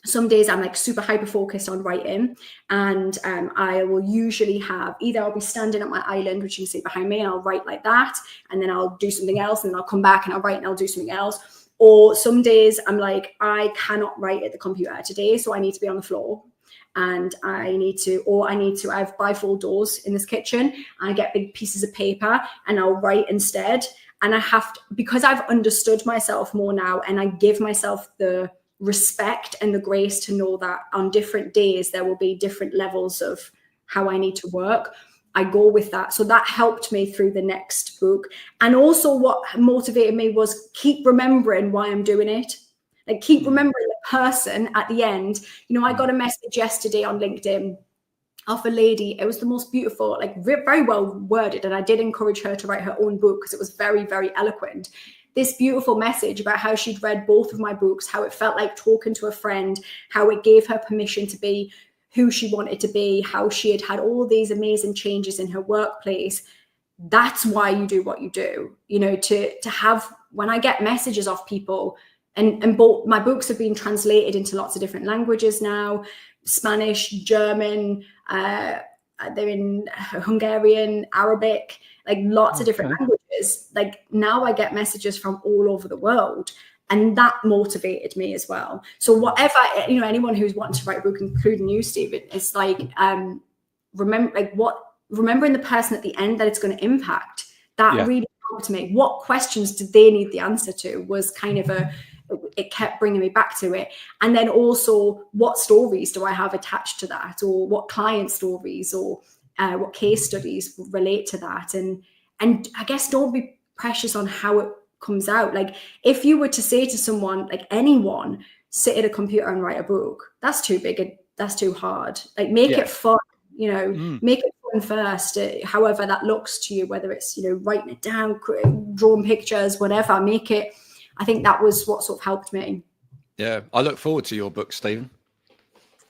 some days I'm like super hyper focused on writing, and I will usually have I'll be standing at my island, which you can see behind me, and I'll write like that, and then I'll do something else, and then I'll come back and I'll write and I'll do something else. Or some days I'm like, I cannot write at the computer today, so I need to be on the floor. And I have bifold doors in this kitchen. I get big pieces of paper and I'll write instead. And I have to, because I've understood myself more now, and I give myself the respect and the grace to know that on different days there will be different levels of how I need to work. I go with that. So that helped me through the next book. And also what motivated me was keep remembering why I'm doing it. Like keep remembering the person at the end. I got a message yesterday on LinkedIn of a lady. It was the most beautiful, like very well worded. And I did encourage her to write her own book because it was very, very eloquent. this beautiful message about how she'd read both of my books, how it felt like talking to a friend, how it gave her permission to be who she wanted to be, how she had had all these amazing changes in her workplace. That's why you do what you do, you know, to have, when I get messages off people, and both my books have been translated into lots of different languages now, Spanish, German, they're in Hungarian, Arabic, like lots of different languages. Like now I get messages from all over the world, and that motivated me as well. So whatever, you know, anyone who's wanting to write a book, including you, Stephen, it's like, remembering the person at the end that it's going to impact. That really helped me. What questions did they need the answer to was kind of it kept bringing me back to it. And then also, what stories do I have attached to that, or what client stories, or what case studies relate to that? And I guess don't be precious on how it comes out. Like if you were to say to someone, like anyone, sit at a computer and write a book, that's too big, that's too hard. Like make it fun, you know, make it fun first, however that looks to you, whether it's, you know, writing it down, drawing pictures, whatever, make it. I think that was what sort of helped me. Yeah, I look forward to your book, Stephen.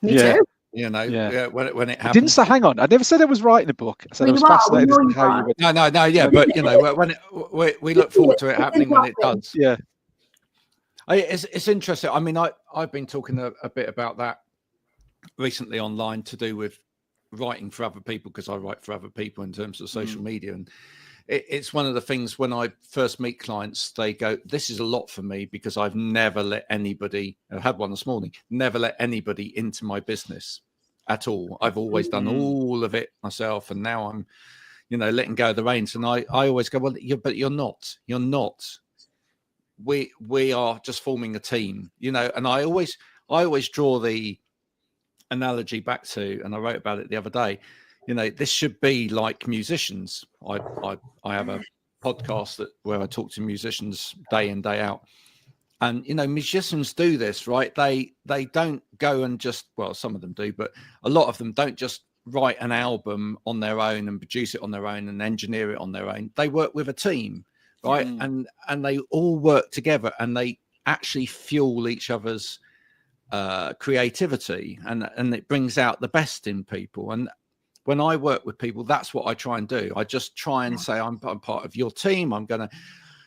Me too. You know, when it happens. I didn't say, hang on, I never said I was writing a book. I said I was fascinated as to how you were. No, yeah, but you know, when we look forward to it happening when it does. Yeah, it's interesting. I mean, I've been talking a bit about that recently online to do with writing for other people, because I write for other people in terms of social media, and it's one of the things when I first meet clients, they go, this is a lot for me because I've never let anybody, I had one this morning, never let anybody into my business at all. I've always done all of it myself. And now I'm, you know, letting go of the reins. And I always go, well, but you're not. We are just forming a team, you know, and I always draw the analogy back to, and I wrote about it the other day, you know, this should be like musicians. I have a podcast where I talk to musicians day in, day out. And, you know, musicians do this, right? They don't go and just, well, some of them do, but a lot of them don't just write an album on their own and produce it on their own and engineer it on their own. They work with a team, right? And they all work together, and they actually fuel each other's creativity, and it brings out the best in people. And when I work with people, that's what I try and do. I just try and say, I'm part of your team. I'm going to,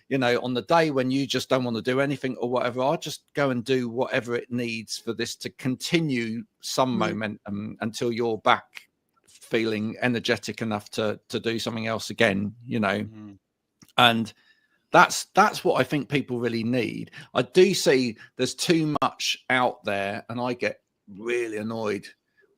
you know, on the day when you just don't want to do anything or whatever, I'll just go and do whatever it needs for this to continue some momentum until you're back feeling energetic enough to do something else again, you know. And that's what I think people really need. I do see there's too much out there, and I get really annoyed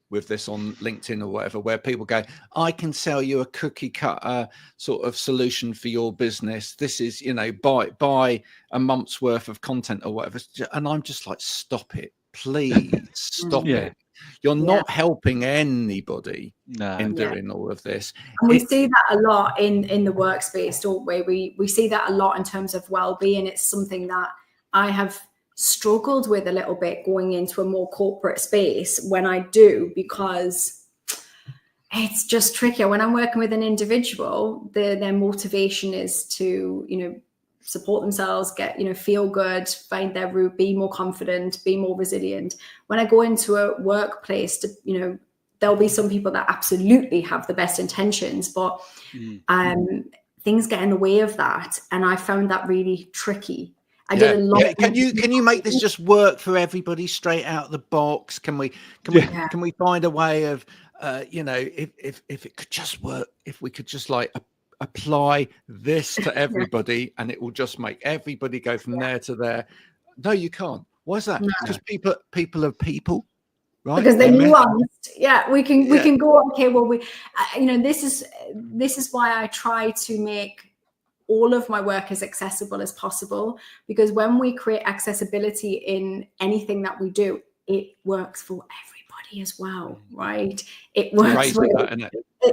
with this on LinkedIn or whatever, where people go, I can sell you a cookie cutter sort of solution for your business. This is, you know, buy a month's worth of content or whatever. And I'm just like, stop it, please stop it. You're not helping anybody in doing all of this. And we see that a lot in the workspace, don't we? We see that a lot in terms of well-being. It's something that I have struggled with a little bit going into a more corporate space when I do, because it's just trickier. When I'm working with an individual, their motivation is to, you know, support themselves, get, you know, feel good, find their route, be more confident, be more resilient. When I go into a workplace, to, you know, there'll be some people that absolutely have the best intentions, but things get in the way of that. And I found that really tricky. I did a lot. Can you make this just work for everybody straight out of the box? Can we find a way of you know, if it could just work, if we could just like apply this to everybody and it will just make everybody go from there to there. No, you can't. Why is that? Because people are people, right? Because they're nuanced. Yeah, we can go, okay, well, you know, this is why I try to make all of my work as accessible as possible, because when we create accessibility in anything that we do, it works for everybody as well, right? It works for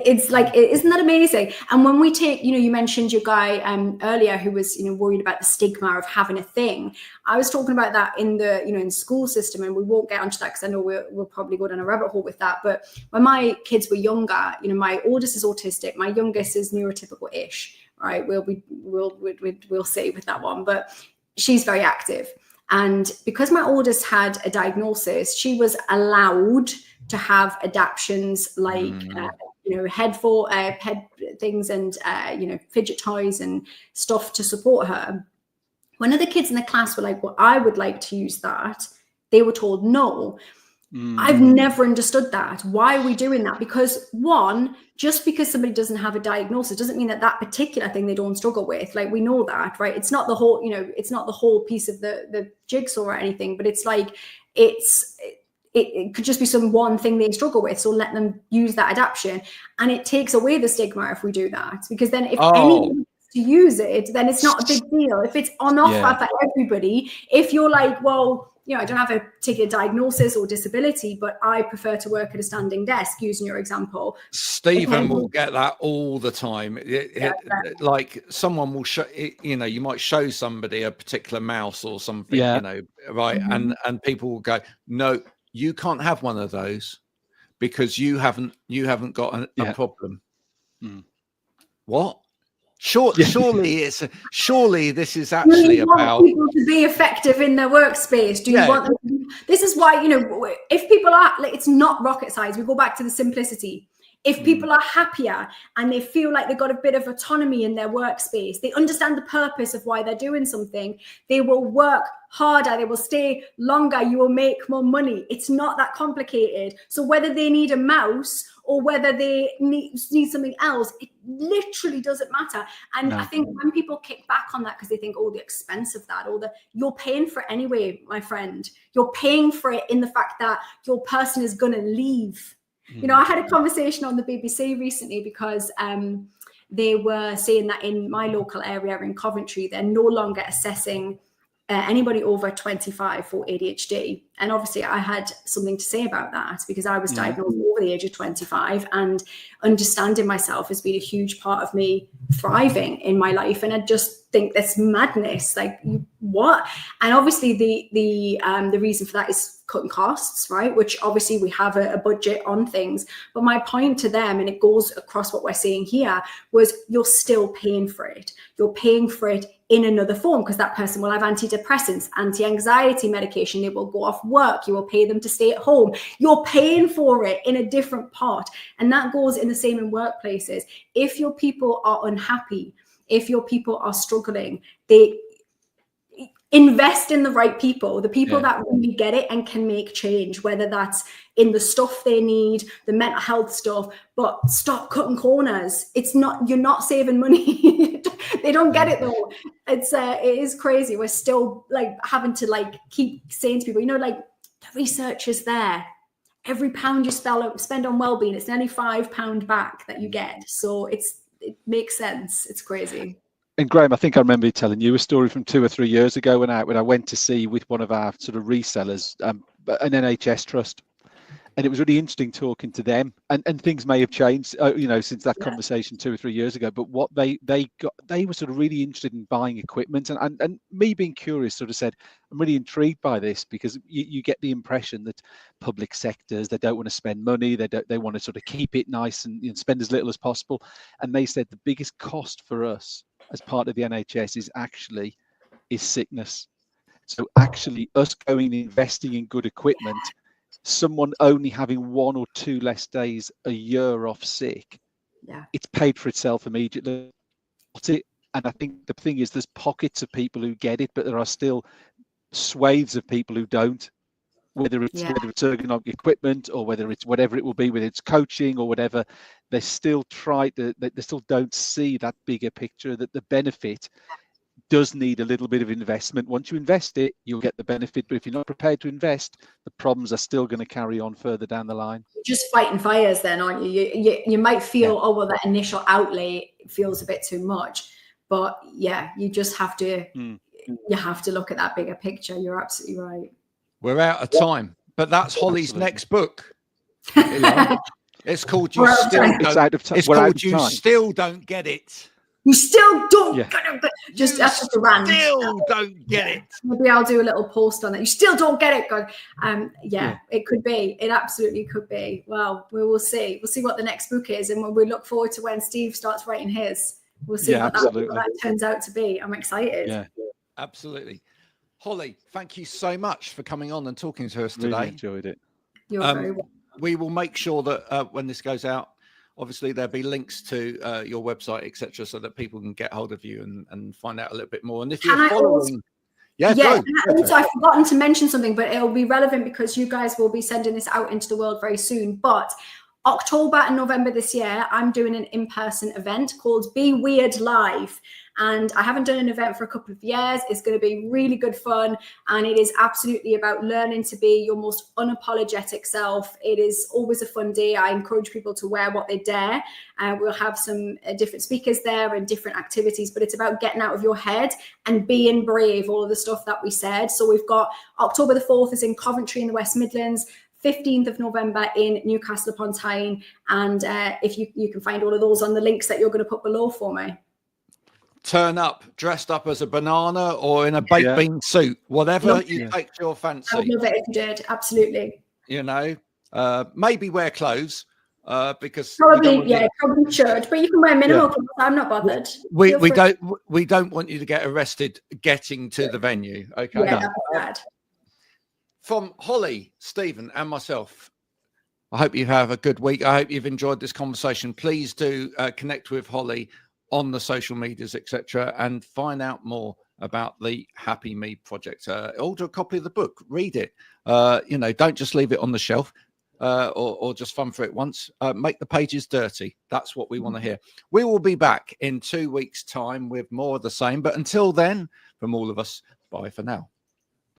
it's like, isn't that amazing? And when we take, you know, you mentioned your guy earlier who was, you know, worried about the stigma of having a thing. I was talking about that in the, you know, in school system, and we won't get onto that because I know we'll probably go down a rabbit hole with that. But when my kids were younger, you know, my oldest is autistic, my youngest is neurotypical-ish, right? We'll see with that one, but she's very active. And because my oldest had a diagnosis, she was allowed to have adaptations like head things and fidget toys and stuff to support her. When other kids in the class were like, well, I would like to use that, they were told no. I've never understood that. Why are we doing that? Because one, just because somebody doesn't have a diagnosis doesn't mean that particular thing they don't struggle with. Like, we know that, right? It's not the whole, it's not the whole piece of the jigsaw or anything, but it's like, it could just be some one thing they struggle with. So let them use that adaptation. And it takes away the stigma if we do that, because then if anyone to use it, then it's not a big deal. If it's on offer for everybody, if you're like, well, I don't have a particular diagnosis or disability, but I prefer to work at a standing desk, using your example. Stephen will get that all the time. Like, someone will show, you might show somebody a particular mouse or something, right? And people will go, no, you can't have one of those because you haven't got a problem. What? Surely this is actually about people to be effective in their workspace. Do you want them to, this is why, if people are, like, it's not rocket science. We go back to the simplicity. If people are happier and they feel like they've got a bit of autonomy in their workspace, they understand the purpose of why they're doing something, they will work harder, they will stay longer, you will make more money. It's not that complicated. So whether they need a mouse or whether they need something else, it literally doesn't matter. And I think when people kick back on that because they think, oh, the expense of that, you're paying for it anyway, my friend. You're paying for it in the fact that your person is going to leave. I had a conversation on the BBC recently because they were saying that in my local area in Coventry, they're no longer assessing anybody over 25 for ADHD. And obviously I had something to say about that because I was diagnosed over the age of 25, and understanding myself has been a huge part of me thriving in my life. And I just think that's madness. Like, what? And obviously the reason for that is cutting costs, right? Which obviously we have a budget on things. But my point to them, and it goes across what we're saying here, was you're still paying for it. You're paying for it in another form, because that person will have antidepressants, anti-anxiety medication, they will go off work, you will pay them to stay at home. You're paying for it in a different part. And that goes in the same in workplaces. If your people are unhappy, if your people are struggling, they invest in the right people, the people that really get it and can make change, whether that's in the stuff they need, the mental health stuff, but stop cutting corners. It's not, you're not saving money. They don't get it though. It is crazy. We're still like having to like keep saying to people, like the research is there. Every pound you spend on Wellbeing, it's nearly £5 back that you get. So it makes sense. It's crazy. And Graham, I think I remember telling you a story from 2 or 3 years ago when I went to see with one of our sort of resellers, an NHS trust. And it was really interesting talking to them, and things may have changed, since that conversation 2 or 3 years ago. But what they were sort of really interested in buying equipment, and me being curious sort of said, I'm really intrigued by this, because you get the impression that public sectors, they don't want to spend money, they want to sort of keep it nice and spend as little as possible. And they said the biggest cost for us as part of the NHS is sickness. So actually us going and investing in good equipment, someone only having 1 or 2 less days a year off sick, it's paid for itself immediately. And I think the thing is, there's pockets of people who get it, but there are still swathes of people who don't, whether it's ergonomic equipment or whether it's whatever it will be, whether it's coaching or whatever. They still they still don't see that bigger picture, that the benefit does need a little bit of investment. Once you invest it, you'll get the benefit. But if you're not prepared to invest, the problems are still going to carry on further down the line. You're just fighting fires then, aren't you? You might feel, oh, well, that initial outlay feels a bit too much. But you just have to, you have to look at that bigger picture. You're absolutely right. We're out of time, but that's Holly's next book. It's called You Still Don't Get It. You still don't get it. That's just a rant. Still don't get it. Maybe I'll do a little post on that. You still don't get it, God. It could be. It absolutely could be. Well, we will see. We'll see what the next book is, and we look forward to when Steve starts writing his. We'll see what absolutely. that turns out to be. I'm excited. Yeah, absolutely. Holly, thank you so much for coming on and talking to us today. Really enjoyed it. You're very welcome. We will make sure that when this goes out, obviously there'll be links to your website, etc., so that people can get hold of you and find out a little bit more. And if you're following, also, I've forgotten to mention something, but it'll be relevant because you guys will be sending this out into the world very soon. But October and November this year, I'm doing an in-person event called Be Weird Live. And I haven't done an event for a couple of years. It's going to be really good fun. And it is absolutely about learning to be your most unapologetic self. It is always a fun day. I encourage people to wear what they dare. We'll have some different speakers there and different activities, but it's about getting out of your head and being brave, all of the stuff that we said. So we've got October the 4th is in Coventry in the West Midlands. 15th of November in Newcastle upon Tyne. And if you can find all of those on the links that you're going to put below for me. Turn up dressed up as a banana or in a baked bean suit, whatever you take your fancy. I would love it if you did. Absolutely. You know, maybe wear clothes because probably should, but you can wear minimal clothes. I'm not bothered. We don't want you to get arrested getting to the venue. Okay. Yeah, that's bad. From Holly, Stephen, and myself, I hope you have a good week. I hope you've enjoyed this conversation. Please do connect with Holly on the social medias, etc., and find out more about the Happy Me project. Order a copy of the book, read it. Don't just leave it on the shelf or just thumb through it once. Make the pages dirty. That's what we want to hear. We will be back in 2 weeks' time with more of the same. But until then, from all of us, bye for now.